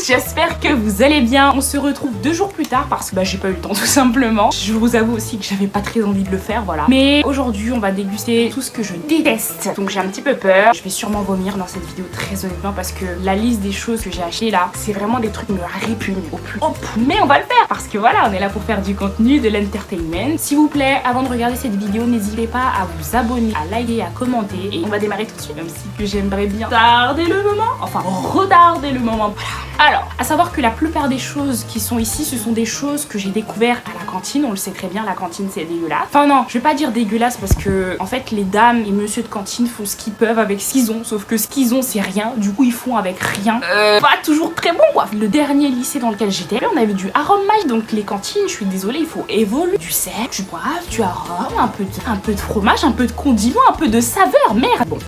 j'espère que vous allez bien. On se retrouve 2 jours plus tard parce que j'ai pas eu le temps tout simplement. Je vous avoue aussi que j'avais pas très envie de le faire, voilà. Mais aujourd'hui on va déguster tout ce que je déteste. Donc j'ai un petit peu peur. Je vais sûrement vomir dans cette vidéo très honnêtement parce que la liste des choses que j'ai achetées là, c'est vraiment des trucs qui me répugnent au plus haut. Mais on va le faire parce que voilà, on est là pour faire du contenu, de l'entertainment. S'il vous plaît, avant de regarder cette vidéo, n'hésitez pas à vous abonner, à liker, à commenter. Et on va démarrer tout de suite, même si que j'aimerais bien tarder le moment. Enfin, retarder le moment. Voilà. Alors, à savoir que la plupart des choses qui sont ici, ce sont des choses que j'ai découvertes à la cantine. On le sait très bien, la cantine c'est dégueulasse. Enfin non, je vais pas dire dégueulasse parce que en fait les dames et monsieur de cantine font ce qu'ils peuvent avec ce qu'ils ont. Sauf que ce qu'ils ont c'est rien, du coup ils font avec rien. Pas toujours très bon quoi. Le dernier lycée dans lequel j'étais, on avait du aromage, donc les cantines, je suis désolée, il faut évoluer. Du sel, du poivre, du arôme, un peu de fromage, un peu de condiment, un peu de saveur, merde. Bon.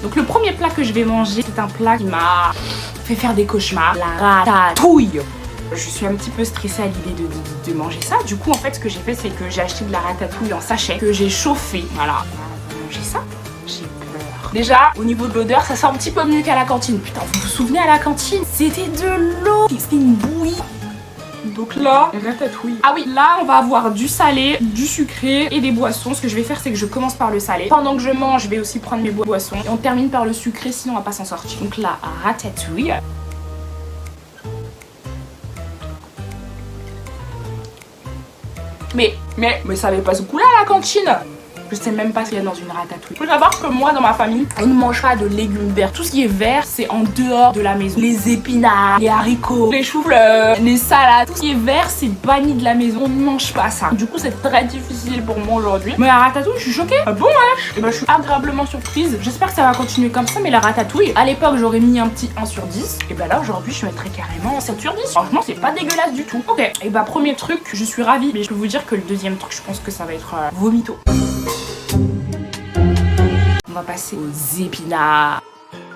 Donc le premier plat que je vais manger, c'est un plat qui m'a fait faire des cauchemars. La ratatouille. Je suis un petit peu stressée à l'idée de manger ça. Du coup, en fait, ce que j'ai fait, c'est que j'ai acheté de la ratatouille en sachet que j'ai chauffé. Voilà. On va manger ça. J'ai peur. Déjà, au niveau de l'odeur, ça sent un petit peu mieux qu'à la cantine. Putain, vous vous souvenez à la cantine, c'était de l'eau. C'était une bouillie. Donc là, ratatouille. Ah oui, là on va avoir du salé, du sucré et des boissons. Ce que je vais faire, c'est que je commence par le salé. Pendant que je mange, je vais aussi prendre mes boissons. Et on termine par le sucré, sinon on va pas s'en sortir. Donc là, ratatouille. Mais ça avait pas ce goût-là à la cantine. Je sais même pas ce qu'il y a dans une ratatouille. Faut savoir que moi, dans ma famille, on ne mange pas de légumes verts. Tout ce qui est vert, c'est en dehors de la maison. Les épinards, les haricots, les choux-fleurs, les salades. Tout ce qui est vert, c'est banni de la maison. On ne mange pas ça. Du coup, c'est très difficile pour moi aujourd'hui. Mais la ratatouille, je suis choquée. Ah bon, ouais. Et ben, je suis agréablement surprise. J'espère que ça va continuer comme ça. Mais la ratatouille, à l'époque, j'aurais mis un petit 1 sur 10. Et ben là, aujourd'hui, je mettrais carrément 7 sur 10. Franchement, c'est pas dégueulasse du tout. Ok. Et ben, premier truc, je suis ravie. Mais je peux vous dire que le deuxième truc, je pense que ça va être vomito. On va passer aux épinards.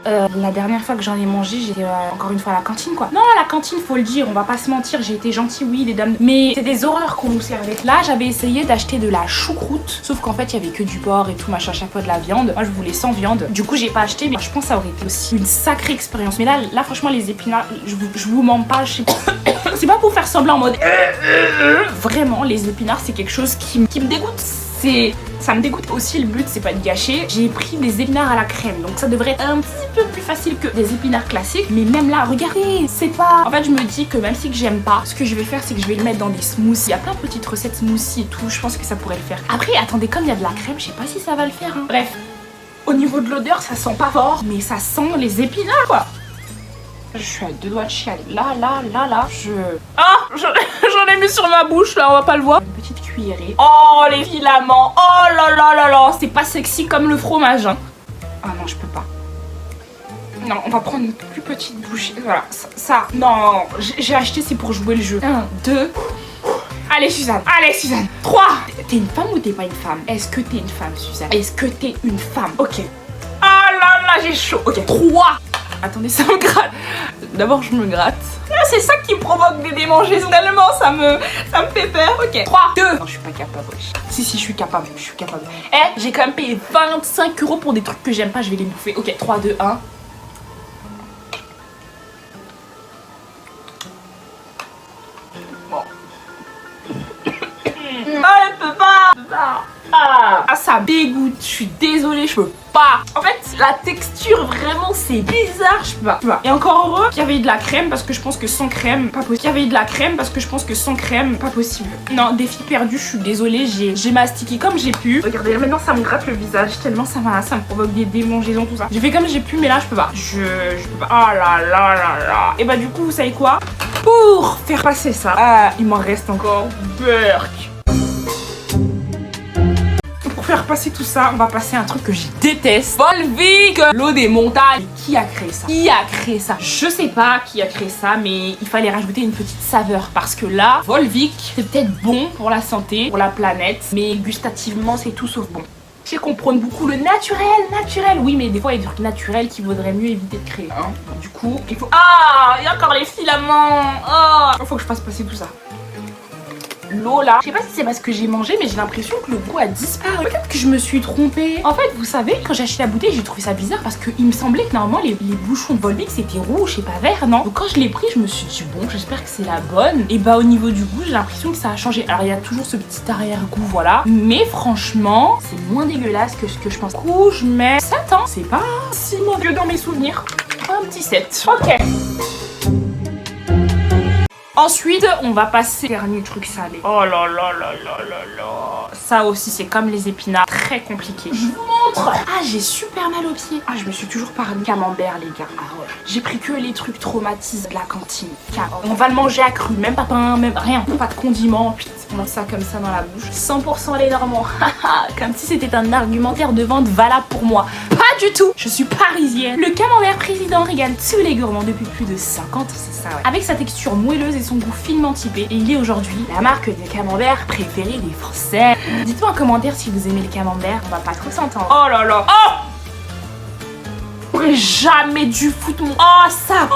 La dernière fois que j'en ai mangé, j'étais encore une fois à la cantine quoi. Non, à la cantine, faut le dire, on va pas se mentir, j'ai été gentille, oui, les dames. Mais c'est des horreurs qu'on nous servait. Là, j'avais essayé d'acheter de la choucroute, sauf qu'en fait, il y avait que du porc et tout, machin, à chaque fois de la viande. Moi, je voulais sans viande. Du coup, j'ai pas acheté, mais je pense que ça aurait été aussi une sacrée expérience. Mais là franchement, les épinards, je vous mens pas, je sais pas. C'est pas pour faire semblant en mode. Vraiment, les épinards, c'est quelque chose qui me dégoûte. Ça me dégoûte aussi, le but c'est pas de gâcher. J'ai pris des épinards à la crème, donc ça devrait être un petit peu plus facile que des épinards classiques. Mais même là, regardez, c'est pas... En fait, je me dis que même si que j'aime pas, ce que je vais faire, c'est que je vais le mettre dans des smoothies. Il y a plein de petites recettes smoothies et tout, je pense que ça pourrait le faire. Après, attendez, comme il y a de la crème, je sais pas si ça va le faire. Hein. Bref, au niveau de l'odeur, ça sent pas fort, mais ça sent les épinards, quoi. Je suis à 2 doigts de chialer. Là, j'en ai mis sur ma bouche, là, on va pas le voir. Une petite cuillerée. Oh, les filaments. Oh là là là là. C'est pas sexy comme le fromage, hein. Ah non, je peux pas. Non, on va prendre une plus petite bouchée. Voilà, ça. Non, j'ai acheté, c'est pour jouer le jeu. 1, 2. Allez, Suzanne. 3. T'es une femme ou t'es pas une femme? Est-ce que t'es une femme, Suzanne? Est-ce que t'es une femme? Ok. Ah là là, j'ai chaud. Ok, 3. Attendez, ça me gratte. D'abord, je me gratte. C'est ça qui provoque des démangeaisons. Tellement ça me fait peur. Ok, 3, 2. Non, je suis pas capable. Si, je suis capable. Eh, j'ai quand même payé 25 € pour des trucs que j'aime pas. Je vais les bouffer. Ok, 3, 2, 1. Bon. Ah, je peux pas. Ah, ça dégoûte. Je suis désolée, je peux pas. En fait, la texture, vraiment, c'est bizarre. Je peux pas. Et encore heureux qu'il y avait de la crème parce que je pense que sans crème, pas possible. Non, défi perdu, je suis désolée. J'ai mastiqué comme j'ai pu. Regardez, maintenant, ça me gratte le visage tellement ça me provoque des démangeaisons, tout ça. J'ai fait comme j'ai pu, mais là, je peux pas. Je peux pas. Oh là là là là. Et bah, du coup, vous savez quoi? Pour faire passer ça, il m'en reste encore burk. Faire passer tout ça, on va passer à un truc que je déteste. Volvic, l'eau des montagnes. Mais qui a créé ça? Je sais pas qui a créé ça, mais il fallait rajouter une petite saveur parce que là, Volvic, c'est peut-être bon pour la santé, pour la planète, mais gustativement, c'est tout sauf bon. Je sais qu'on prône beaucoup le naturel. Oui, mais des fois, il y a des trucs naturels qu'il vaudrait mieux éviter de créer. Hein. Du coup, il faut... Ah, il y a encore les filaments. Oh, il faut que je fasse passer tout ça. l'eau là. Je sais pas si c'est parce que j'ai mangé, mais j'ai l'impression que le goût a disparu. Peut-être que je me suis trompée. En fait, vous savez, quand j'ai acheté la bouteille, j'ai trouvé ça bizarre parce qu'il me semblait que normalement les bouchons de Volvic c'était rouge et pas vert, non? Donc quand je l'ai pris, je me suis dit bon, j'espère que c'est la bonne. Et bah au niveau du goût, j'ai l'impression que ça a changé. Alors il y a toujours ce petit arrière-goût, voilà. Mais franchement, c'est moins dégueulasse que ce que je pense. Du coup, je mets 7 ans. C'est pas si mauvais dans mes souvenirs. Un petit 7. Ok. Ensuite, on va passer au dernier truc salé. Oh là là là là là là. Ça aussi, c'est comme les épinards, très compliqué. Je vous montre. Ah, j'ai super mal aux pieds. Ah, je me suis toujours parlé camembert, les gars. Ah ouais. J'ai pris que les trucs traumatisants de la cantine. On va le manger à cru, même pas pain, même rien. Pas de condiments. Puis on lance ça comme ça dans la bouche. 100% les Normands. Comme si c'était un argumentaire de vente valable pour moi. Pas du tout. Je suis parisienne. Le camembert président régale tous les gourmands depuis plus de 50 ans, c'est ça, ouais. Avec sa texture moelleuse et son goût finement typé. Et il est aujourd'hui la marque de camembert préférée des Français. Dites-moi en commentaire si vous aimez le camembert. On va pas trop s'entendre. Oh là là. Oh! J'aurais jamais dû foutre mon... Oh, ça!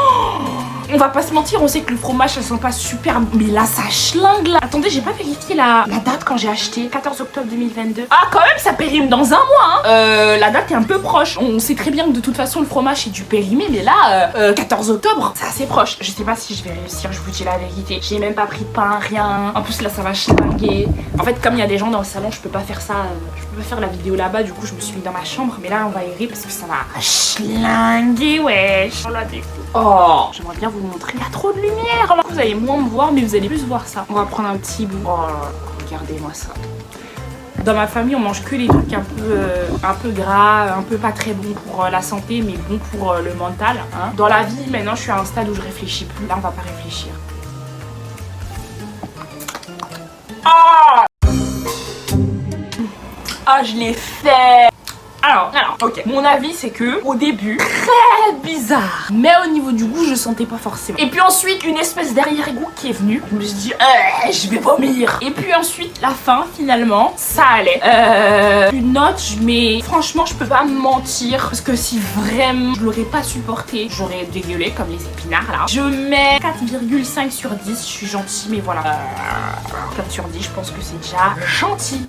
On va pas se mentir, on sait que le fromage ça sent pas super, mais là ça schlingue là. Attendez, j'ai pas vérifié la date quand j'ai acheté. 14 octobre 2022. Ah quand même, ça périme dans un mois hein. La date est un peu proche. On sait très bien que de toute façon le fromage c'est du périmé, mais là 14 octobre, c'est assez proche. Je sais pas si je vais réussir, je vous dis la vérité. J'ai même pas pris de pain, rien. En plus là ça va schlinguer. En fait comme il y a des gens dans le salon, je peux pas faire ça. Je peux pas faire la vidéo là-bas, du coup je me suis mis dans ma chambre. Mais là on va errer parce que ça va schlinguer, wesh. Oh la dégoût. Oh, j'aimerais bien vous montrer. Il y a trop de lumière. Alors, vous allez moins me voir, mais vous allez plus voir ça. On va prendre un petit bout. Oh, regardez-moi ça. Dans ma famille, on mange que les trucs un peu gras, un peu pas très bons pour la santé, mais bons pour le mental. Hein. Dans la vie, maintenant, je suis à un stade où je réfléchis plus. Là, on va pas réfléchir. Ah, ah, je l'ai fait. Alors, ok. Mon avis, c'est que au début, très bizarre. Mais au niveau du goût, je sentais pas forcément. Et puis ensuite, une espèce d'arrière-goût qui est venue. Je me suis dit, je vais vomir. Et puis ensuite, la fin, finalement, ça allait. Une note, mais franchement, je peux pas me mentir. Parce que si vraiment je l'aurais pas supporté, j'aurais dégueulé comme les épinards là. Je mets 4,5 sur 10. Je suis gentille, mais voilà. 4 sur 10, je pense que c'est déjà gentil.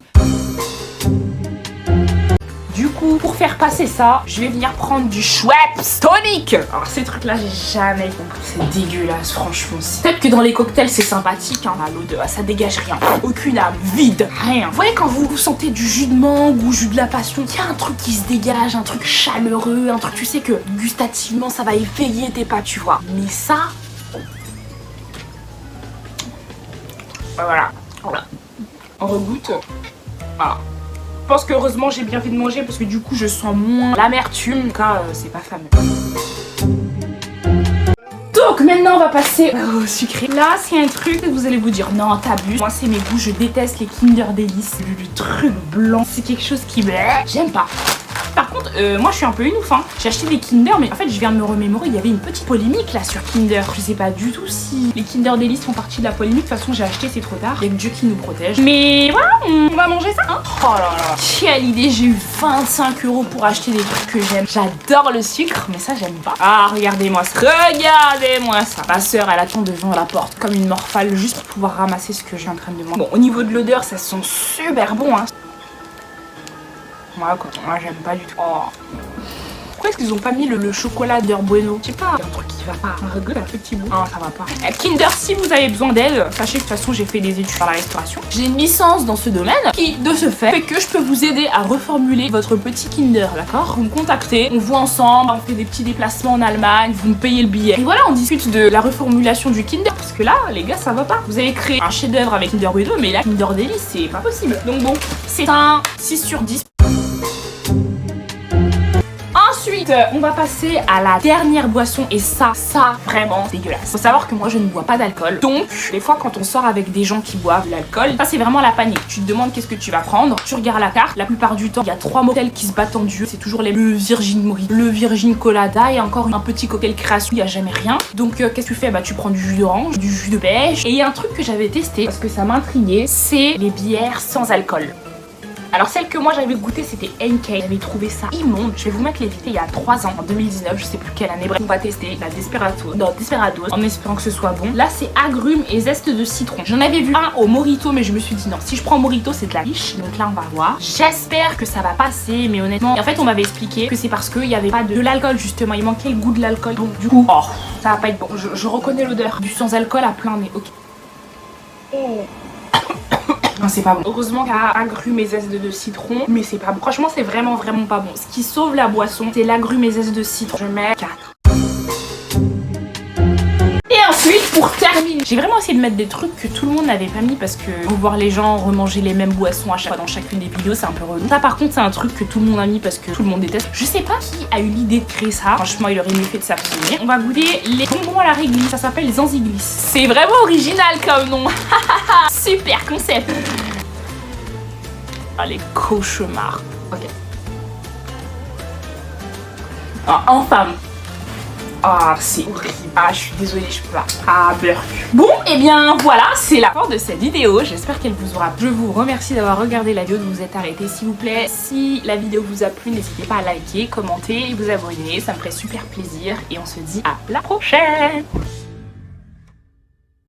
Du coup, pour faire passer ça, je vais venir prendre du Schweppes tonic. Alors ces trucs là, j'ai jamais compris. C'est dégueulasse, franchement. Peut-être que dans les cocktails, c'est sympathique, hein. L'odeur, ça dégage rien. Aucune âme, vide, rien. Vous voyez quand vous sentez du jus de mangue ou jus de la passion, il y a un truc qui se dégage, un truc chaleureux, un truc, tu sais que gustativement, ça va éveiller tes pas, tu vois. Mais ça... Voilà. On regoute. Voilà. Je pense qu'heureusement j'ai bien fait de manger parce que du coup je sens moins l'amertume. En tout cas c'est pas fameux. Donc maintenant on va passer au sucré. Là c'est un truc que vous allez vous dire non t'abuses. Moi c'est mes goûts, je déteste les Kinder Delice. Le truc blanc c'est quelque chose qui me... J'aime pas. Par contre, moi je suis un peu une ouf hein. J'ai acheté des Kinder, mais en fait je viens de me remémorer, il y avait une petite polémique là sur Kinder. Je sais pas du tout si les Kinder Delice font partie de la polémique. De toute façon j'ai acheté, c'est trop tard. Il y a que Dieu qui nous protège. Mais voilà, on va manger ça hein. Oh là là, quelle idée, j'ai eu 25 € pour acheter des trucs que j'aime. J'adore le sucre, mais ça j'aime pas. Ah regardez-moi ça, regardez-moi ça. Ma soeur elle attend devant la porte comme une morphale juste pour pouvoir ramasser ce que j'ai en train de manger. Bon, au niveau de l'odeur ça sent super bon hein. Moi, moi j'aime pas du tout. Oh. Pourquoi est-ce qu'ils ont pas mis le chocolat d'Heure Bueno? Je sais pas, il y a un truc qui va pas. Un regret, un petit bout. Ah, ça va pas. Kinder, si vous avez besoin d'aide, sachez que de toute façon j'ai fait des études dans la restauration. J'ai une licence dans ce domaine qui, de ce fait que je peux vous aider à reformuler votre petit Kinder, d'accord? Vous me contactez, on voit ensemble, on fait des petits déplacements en Allemagne, vous me payez le billet. Et voilà, on discute de la reformulation du Kinder. Parce que là, les gars, ça va pas. Vous avez créé un chef-d'œuvre avec Kinder Bueno, mais là, Kinder Delice, c'est pas possible. Donc bon, c'est un 6 sur 10. Ensuite, on va passer à la dernière boisson et ça vraiment dégueulasse. Faut savoir que moi je ne bois pas d'alcool. Donc, des fois quand on sort avec des gens qui boivent de l'alcool, ça c'est vraiment la panique. Tu te demandes qu'est-ce que tu vas prendre, tu regardes la carte. La plupart du temps, il y a 3 mocktails qui se battent en duo. C'est toujours le Virgin Mojito, le Virgin Colada et encore un petit cocktail création. Il n'y a jamais rien. Donc, qu'est-ce que tu fais? Bah, tu prends du jus d'orange, du jus de pêche. Et il y a un truc que j'avais testé parce que ça m'intriguait, c'est les bières sans alcool. Alors celle que moi j'avais goûté c'était NK. J'avais trouvé ça immonde. Je vais vous mettre les vidéos il y a 3 ans, en 2019, je sais plus quelle année. Bref, on va tester la Desperados en espérant que ce soit bon. Là c'est agrumes et zeste de citron. J'en avais vu un au Morito mais je me suis dit non, si je prends Morito c'est de la riche. Donc là on va voir. J'espère que ça va passer mais honnêtement, en fait on m'avait expliqué que c'est parce qu'il n'y avait pas de l'alcool justement. Il manquait le goût de l'alcool. Donc du coup, oh, ça va pas être bon. Je reconnais l'odeur du sans alcool à plein nez. Ok. Non, c'est pas bon. Heureusement qu'il y a agrumes et zeste de citron, mais c'est pas bon. Franchement, c'est vraiment pas bon. Ce qui sauve la boisson, c'est l'agrumes et zeste de citron. Je mets 4. Et ensuite, pour terminer, j'ai vraiment essayé de mettre des trucs que tout le monde n'avait pas mis parce que voir les gens remanger les mêmes boissons à chaque fois dans chacune des vidéos, c'est un peu relou. Ça, par contre, c'est un truc que tout le monde a mis parce que tout le monde déteste. Je sais pas qui a eu l'idée de créer ça. Franchement, il aurait mieux fait de s'abstenir. On va goûter les bonbons à la réglisse. Ça s'appelle les Zanziglis. C'est vraiment original comme nom. Super concept. Ah, les cauchemars. Ok. Ah, enfin. Ah, c'est horrible. Ah, je suis désolée, je peux pas. Ah, beurre. Bon, et bien voilà, c'est la fin de cette vidéo. J'espère qu'elle vous aura plu. Je vous remercie d'avoir regardé la vidéo, de vous être arrêté, s'il vous plaît. Si la vidéo vous a plu, n'hésitez pas à liker, commenter et vous abonner. Ça me ferait super plaisir. Et on se dit à la prochaine.